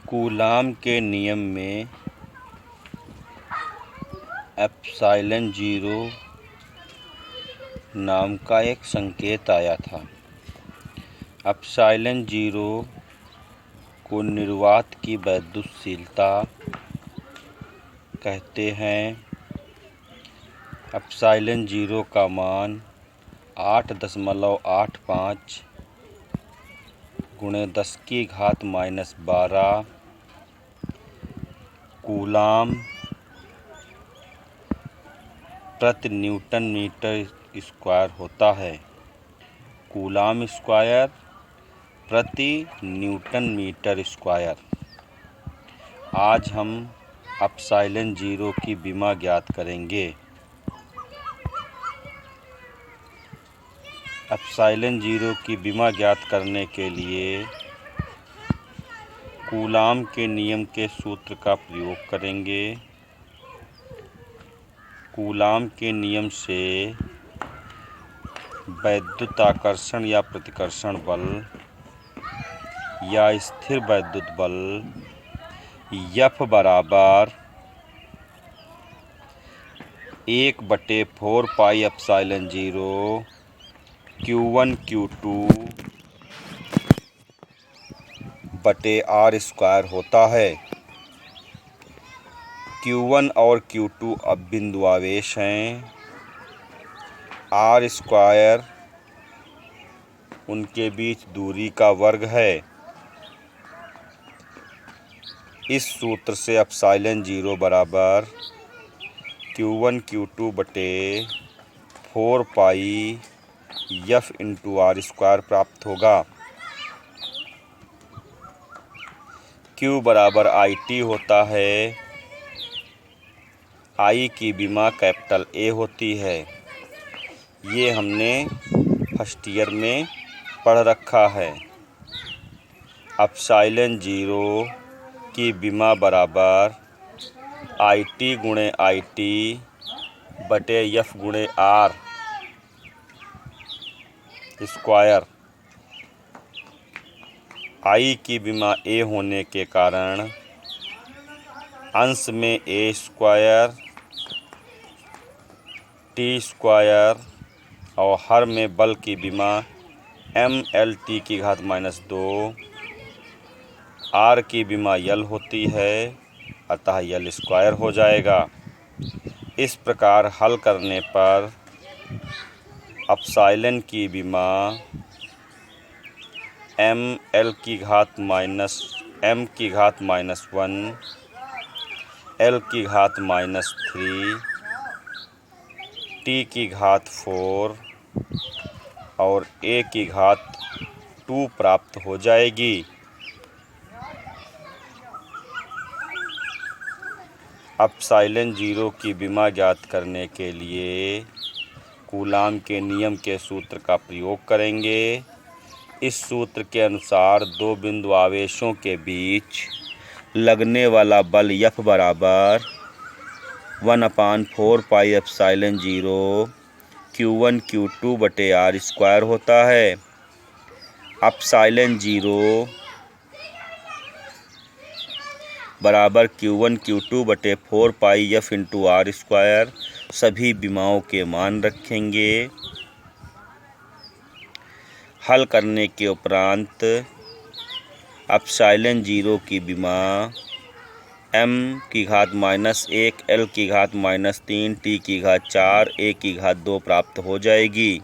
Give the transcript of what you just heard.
Coulomb के नियम में एप्सिलॉन जीरो नाम का एक संकेत आया था। एप्सिलॉन जीरो को निर्वात की विद्युतशीलता कहते हैं। एप्सिलॉन जीरो का मान 8.85 × 10⁻⁻12 कूलाम प्रति न्यूटन मीटर स्क्वायर होता है। कूलाम स्क्वायर प्रति न्यूटन मीटर स्क्वायर। आज हम एप्सिलॉन जीरो की विमा ज्ञात करेंगे। एप्सिलॉन जीरो की विमा ज्ञात करने के लिए कूलाम के नियम के सूत्र का प्रयोग करेंगे। कूलाम के नियम से वैद्युताकर्षण या प्रतिकर्षण बल या स्थिर वैद्युत बल F बराबर 1/4 pi epsilon zero Q1 Q2 बटे R स्क्वायर होता है। Q1 और Q2 अब बिंदु आवेश हैं। R स्क्वायर उनके बीच दूरी का वर्ग है। इस सूत्र से एप्सिलॉन जीरो बराबर Q1 Q2 बटे 4 पाई F × R स्क्वायर प्राप्त होगा। Q बराबर IT होता है। I की विमा कैपिटल A होती है। ये हमने फर्स्ट ईयर में पढ़ रखा है। एप्सिलॉन जीरो की विमा बराबर IT × IT बटे F × R स्क्वायर। I की विमा A होने के कारण अंश में A स्क्वायर T स्क्वायर और हर में बल की विमा mLT⁻²। R की विमा L होती है, अतः L स्क्वायर हो जाएगा। इस प्रकार हल करने पर एप्सिलॉन की विमा mL⁻⁻1 L⁻3 T⁻4 और A⁻2 प्राप्त हो जाएगी। एप्सिलॉन जीरो की विमा ज्ञात करने के लिए कूलाम के नियम के सूत्र का प्रयोग करेंगे। इस सूत्र के अनुसार दो बिंदु आवेशों के बीच लगने वाला बल F बराबर 1/4 pi epsilon zero Q1 Q2 बटे R स्क्वायर होता है। एप्सिलॉन जीरो बराबर Q1 Q2 बटे 4 पाई F × R स्क्वायर। सभी विमाओं के मान रखेंगे। हल करने के उपरांत एप्सिलॉन जीरो की विमा m⁻⁻1 L⁻⁻3 T⁻4 A⁻2 प्राप्त हो जाएगी।